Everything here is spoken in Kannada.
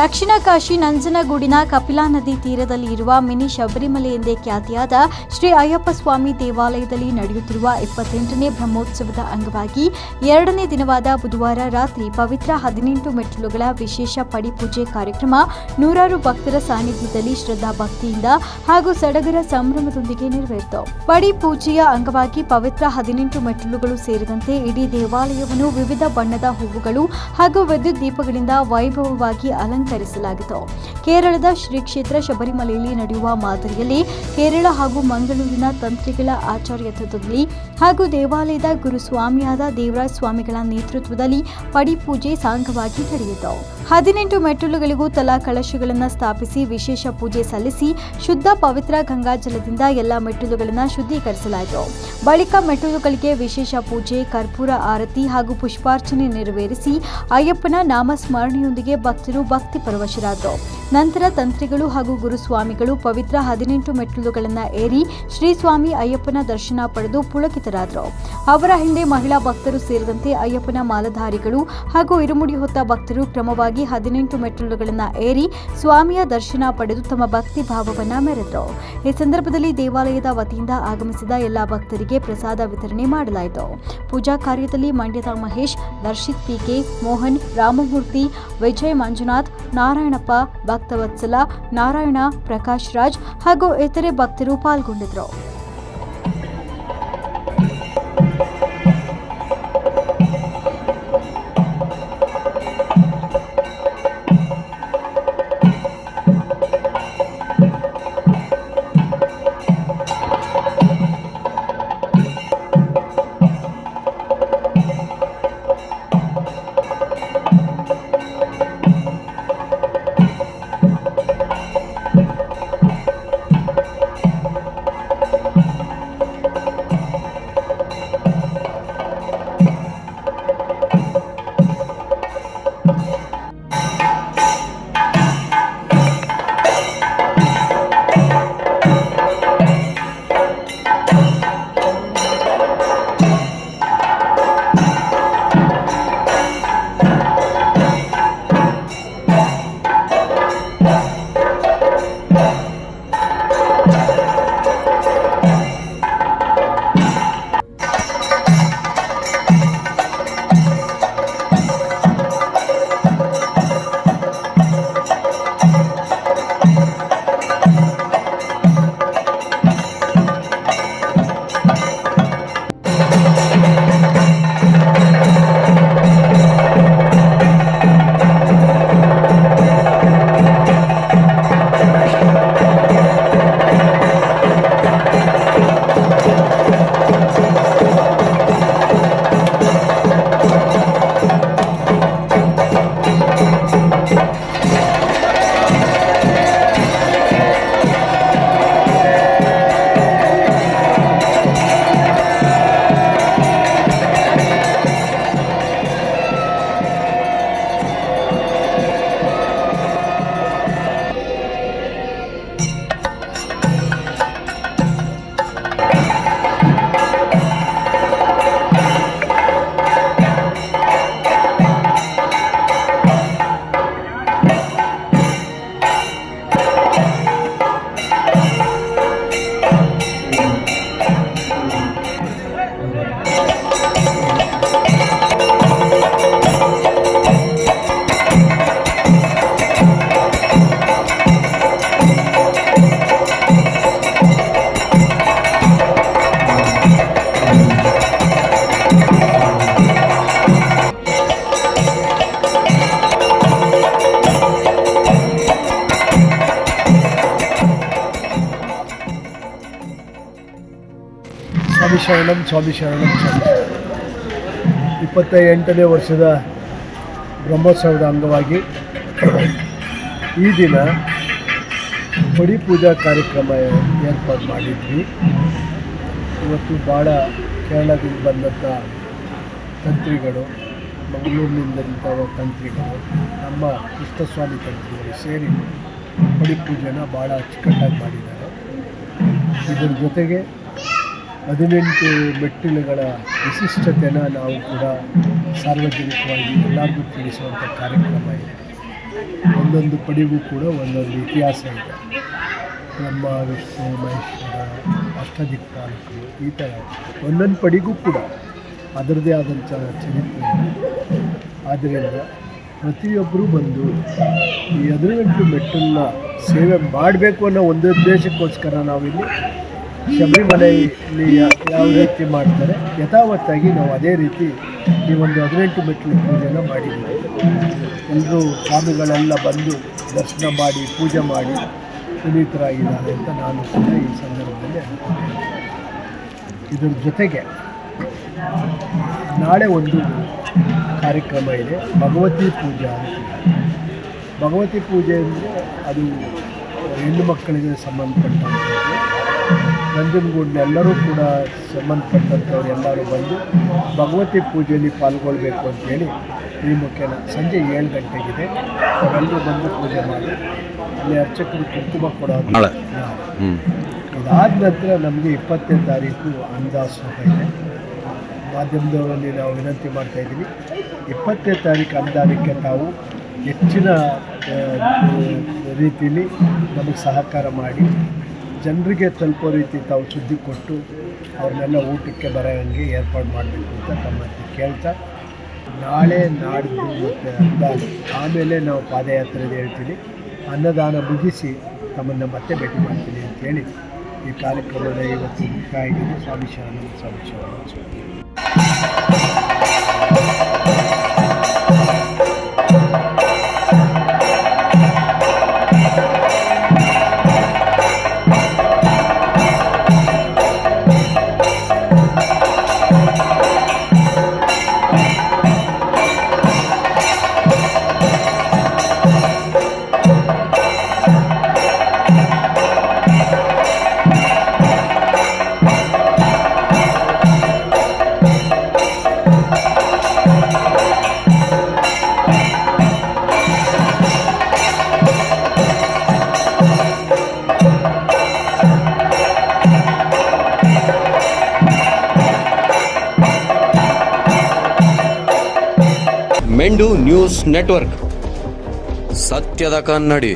ದಕ್ಷಿಣ ಕಾಶಿ ನಂಜನಗೂಡಿನ ಕಪಿಲಾ ನದಿ ತೀರದಲ್ಲಿ ಇರುವ ಮಿನಿ ಶಬರಿಮಲೆ ಎಂದೇ ಖ್ಯಾತಿಯಾದ ಶ್ರೀ ಅಯ್ಯಪ್ಪ ಸ್ವಾಮಿ ದೇವಾಲಯದಲ್ಲಿ ನಡೆಯುತ್ತಿರುವ 28ನೇ ಬ್ರಹ್ಮೋತ್ಸವದ ಅಂಗವಾಗಿ 2ನೇ ದಿನವಾದ ಬುಧವಾರ ರಾತ್ರಿ ಪವಿತ್ರ 18 ಮೆಟ್ಟಿಲುಗಳ ವಿಶೇಷ ಪಡಿಪೂಜೆ ಕಾರ್ಯಕ್ರಮ ನೂರಾರು ಭಕ್ತರ ಸಾನ್ನಿಧ್ಯದಲ್ಲಿ ಶ್ರದ್ಧಾ ಭಕ್ತಿಯಿಂದ ಹಾಗೂ ಸಡಗರ ಸಂಭ್ರಮದೊಂದಿಗೆ ನೆರವೇರಿತು. ಪಡಿಪೂಜೆಯ ಅಂಗವಾಗಿ ಪವಿತ್ರ 18 ಮೆಟ್ಟಿಲುಗಳು ಸೇರಿದಂತೆ ಇಡೀ ದೇವಾಲಯವನ್ನು ವಿವಿಧ ಬಣ್ಣದ ಹೂವುಗಳು ಹಾಗೂ ವಿದ್ಯುತ್ ದೀಪಗಳಿಂದ ವೈಭವವಾಗಿ ಅಲಂಕರಿಸಲಾಗಿತ್ತು. ಕೇರಳದ ಶ್ರೀ ಕ್ಷೇತ್ರ ಶಬರಿಮಲೆಯಲ್ಲಿ ನಡೆಯುವ ಮಾದರಿಯಲ್ಲಿ ಕೇರಳ ಹಾಗೂ ಮಂಗಳೂರಿನ ತಂತ್ರಿಗಳ ಆಚಾರ್ಯತ್ವದಲ್ಲಿ ಹಾಗೂ ದೇವಾಲಯದ ಗುರುಸ್ವಾಮಿಯಾದ ದೇವರಾಜ ಸ್ವಾಮಿಗಳ ನೇತೃತ್ವದಲ್ಲಿ ಪಡಿಪೂಜೆ ಸಾಂಗವಾಗಿ ನಡೆಯಿತು. 18 ಮೆಟ್ಟಿಲುಗಳಿಗೂ ತಲಾ ಕಳಶಗಳನ್ನು ಸ್ಥಾಪಿಸಿ ವಿಶೇಷ ಪೂಜೆ ಸಲ್ಲಿಸಿ ಶುದ್ಧ ಪವಿತ್ರ ಗಂಗಾಜಲದಿಂದ ಎಲ್ಲ ಮೆಟ್ಟಿಲುಗಳನ್ನು ಶುದ್ಧೀಕರಿಸಲಾಯಿತು. ಬಳಿಕ ಮೆಟ್ಟಿಲುಗಳಿಗೆ ವಿಶೇಷ ಪೂಜೆ, ಕರ್ಪೂರ ಆರತಿ ಹಾಗೂ ಪುಷ್ಪಾರ್ಚನೆ ನೆರವೇರಿಸಿ ಅಯ್ಯಪ್ಪನ ನಾಮಸ್ಮರಣೆಯೊಂದಿಗೆ ಭಕ್ತರು ಭಕ್ತಿ ಪರವಶರಾದರು. ನಂತರ ತಂತ್ರಿಗಳು ಹಾಗೂ ಗುರುಸ್ವಾಮಿಗಳು ಪವಿತ್ರ 18 ಮೆಟ್ಟಿಲುಗಳನ್ನು ಏರಿ ಶ್ರೀ ಸ್ವಾಮಿ ಅಯ್ಯಪ್ಪನ ದರ್ಶನ ಪಡೆದು ಪುಳಕಿತರಾದರು. ಅವರ ಹಿಂದೆ ಮಹಿಳಾ ಭಕ್ತರು ಸೇರಿದಂತೆ ಅಯ್ಯಪ್ಪನ ಮಾಲಧಾರಿಗಳು ಹಾಗೂ ಇರುಮುಡಿ ಹೊತ್ತ ಭಕ್ತರು ಕ್ರಮವಾಗಿ 18 ಮೆಟ್ಟಿಲುಗಳನ್ನು ಏರಿ ಸ್ವಾಮಿಯ ದರ್ಶನ ಪಡೆದು ತಮ್ಮ ಭಕ್ತಿ ಭಾವವನ್ನು ಮೆರೆದರು. ಈ ಸಂದರ್ಭದಲ್ಲಿ ದೇವಾಲಯದ ವತಿಯಿಂದ ಆಗಮಿಸಿದ ಎಲ್ಲಾ ಭಕ್ತರಿಗೆ ಪ್ರಸಾದ ವಿತರಣೆ ಮಾಡಲಾಯಿತು. ಪೂಜಾ ಕಾರ್ಯದಲ್ಲಿ ಮಂಡ್ಯದ ಮಹೇಶ್, ದರ್ಶಿತ್ ಪಿಕೆ, ಮೋಹನ್, ರಾಮಮೂರ್ತಿ, ವಿಜಯ್ ಮಂಜುನಾಥ್, ನಾರಾಯಣಪ್ಪ, ಭಕ್ತವತ್ಸಲ, ನಾರಾಯಣ, ಪ್ರಕಾಶ್ ರಾಜ್ ಹಾಗೂ ಇತರೆ ಭಕ್ತರು ಪಾಲ್ಗೊಂಡಿದ್ದರು. ಸ್ವಾಮಿ ಶರಣಂ 28ನೇ ವರ್ಷದ ಬ್ರಹ್ಮೋತ್ಸವದ ಅಂಗವಾಗಿ ಈ ದಿನ ಪಡಿಪೂಜಾ ಕಾರ್ಯಕ್ರಮ ಏರ್ಪಾಡು ಮಾಡಿದ್ವಿ. ಇವತ್ತು ಭಾಳ ಕೇರಳದಿಂದ ಬಂದಂಥ ತಂತ್ರಿಗಳು, ಮಂಗಳೂರಿನಿಂದಂಥ ತಂತ್ರಿಗಳು, ನಮ್ಮ ಕೃಷ್ಣಸ್ವಾಮಿ ತಂತ್ರಿಗಳು ಸೇರಿ ಪಡಿಪೂಜೆನ ಭಾಳ ಅಚ್ಚುಕಟ್ಟಾಗಿ ಮಾಡಿದ್ದಾರೆ. ಇದರ ಜೊತೆಗೆ 18 ಮೆಟ್ಟಿಲುಗಳ ವಿಶಿಷ್ಟತೆಯನ್ನು ನಾವು ಕೂಡ ಸಾರ್ವಜನಿಕವಾಗಿ ಎಲ್ಲರಿಗೂ ತಿಳಿಸುವಂಥ ಕಾರ್ಯಕ್ರಮ ಇದೆ. ಒಂದೊಂದು ಪಡಿಗೂ ಕೂಡ ಒಂದೊಂದು ಇತಿಹಾಸ ಇದೆ. ಬ್ರಹ್ಮ, ವಿಷ್ಣು, ಮಹೇಶ್ವರ, ಅಷ್ಟದಿಕ್ಪಾಲಕರು, ಈ ಥರ ಒಂದೊಂದು ಪಡಿಗೂ ಕೂಡ ಅದರದ್ದೇ ಆದಂಥ ಚರಿತ್ರೆ ಇದೆ. ಆದ್ದರಿಂದ ಪ್ರತಿಯೊಬ್ಬರೂ ಬಂದು ಈ 18 ಮೆಟ್ಟಲನ್ನ ಸೇವೆ ಮಾಡಬೇಕು ಅನ್ನೋ ಒಂದು ಉದ್ದೇಶಕ್ಕೋಸ್ಕರ ನಾವಿಲ್ಲಿ ಶಬರಿಮಲೆಯಲ್ಲಿ ಯಾವ ರೀತಿ ಮಾಡ್ತಾರೆ ಯಥಾವತ್ತಾಗಿ ನಾವು ಅದೇ ರೀತಿ ಈ ಒಂದು 18 ಮೆಟ್ಟಲು ಪೂಜೆನ ಮಾಡಿದ್ದೀವಿ. ಎಲ್ಲರೂ ಸ್ವಾಮಿಗಳೆಲ್ಲ ಬಂದು ದರ್ಶನ ಮಾಡಿ ಪೂಜೆ ಮಾಡಿ ಪುನೀತರಾಗಿದ್ದಾರೆ ಅಂತ ನಾನು ಕೂಡ ಈ ಸಂದರ್ಭದಲ್ಲಿ ಅನ್ಕೊಂಡಿದ್ದೇನೆ. ಇದರ ಜೊತೆಗೆ ನಾಳೆ ಒಂದು ಕಾರ್ಯಕ್ರಮ ಇದೆ, ಭಗವತಿ ಪೂಜೆ ಅಂತ. ಭಗವತಿ ಪೂಜೆ ಅಂದರೆ ಅದು ಹೆಣ್ಣು ಮಕ್ಕಳಿಗೆ ಸಂಬಂಧಪಟ್ಟಂಥದ್ದು. ನಂಜನಗೂಡಿನೆಲ್ಲರೂ ಕೂಡ ಸಂಬಂಧಪಟ್ಟಂಥವ್ರು ಎಲ್ಲರೂ ಬಂದು ಭಗವತಿ ಪೂಜೆಯಲ್ಲಿ ಪಾಲ್ಗೊಳ್ಬೇಕು ಅಂತೇಳಿ ಈ ಮುಖ್ಯನ ಸಂಜೆ 7 ಗಂಟೆಗಿದೆ. ಅವರೆಲ್ಲರೂ ಬಂದು ಪೂಜೆ ಮಾಡಿ ಅಲ್ಲಿ ಅರ್ಚಕರು ಕುಂಕುಮ ಕೊಡೋದು. ಇದಾದ ನಂತರ ನಮಗೆ 20ನೇ ತಾರೀಕು ಅನ್ನದಾಸೋಹ ಇದೆ. ಮಾಧ್ಯಮದವರಲ್ಲಿ ನಾವು ವಿನಂತಿ ಮಾಡ್ತಾಯಿದ್ದೀವಿ, 20ನೇ ತಾರೀಕು ಅನ್ನದಾನಕ್ಕೆ ತಾವು ಹೆಚ್ಚಿನ ರೀತಿಯಲ್ಲಿ ನಮಗೆ ಸಹಕಾರ ಮಾಡಿ ಜನರಿಗೆ ತಲುಪೋ ರೀತಿ ತಾವು ಸುದ್ದಿ ಕೊಟ್ಟು ಅವ್ರನ್ನೆಲ್ಲ ಊಟಕ್ಕೆ ಬರೋ ಹಂಗೆ ಏರ್ಪಾಡು ಮಾಡಬೇಕು ಅಂತ ತಮ್ಮಲ್ಲಿ ಕೇಳ್ತಾ, ನಾಳೆ ನಾಡಿದ್ದು ಮತ್ತು ಅನ್ನದಾನ ಆಮೇಲೆ ನಾವು ಪಾದಯಾತ್ರೆಗೆ ಹೇಳ್ತೀನಿ. ಅನ್ನದಾನ ಮುಗಿಸಿ ತಮ್ಮನ್ನು ಮತ್ತೆ ಭೇಟಿ ಮಾಡ್ತೀನಿ ಅಂತೇಳಿ ಈ ಕಾರ್ಯಕ್ರಮದ ಇವತ್ತು ಮುಕ್ತಾಯ ಆಗಿದೆ. ಸ್ವಾಮಿ ಶರಣಂ, ಸ್ವಾಮಿ ಶರಣಂ. ಮೆಂಡು ನ್ಯೂಸ್ ನೆಟ್ವರ್ಕ್, ಸತ್ಯದ ಕನ್ನಡಿ.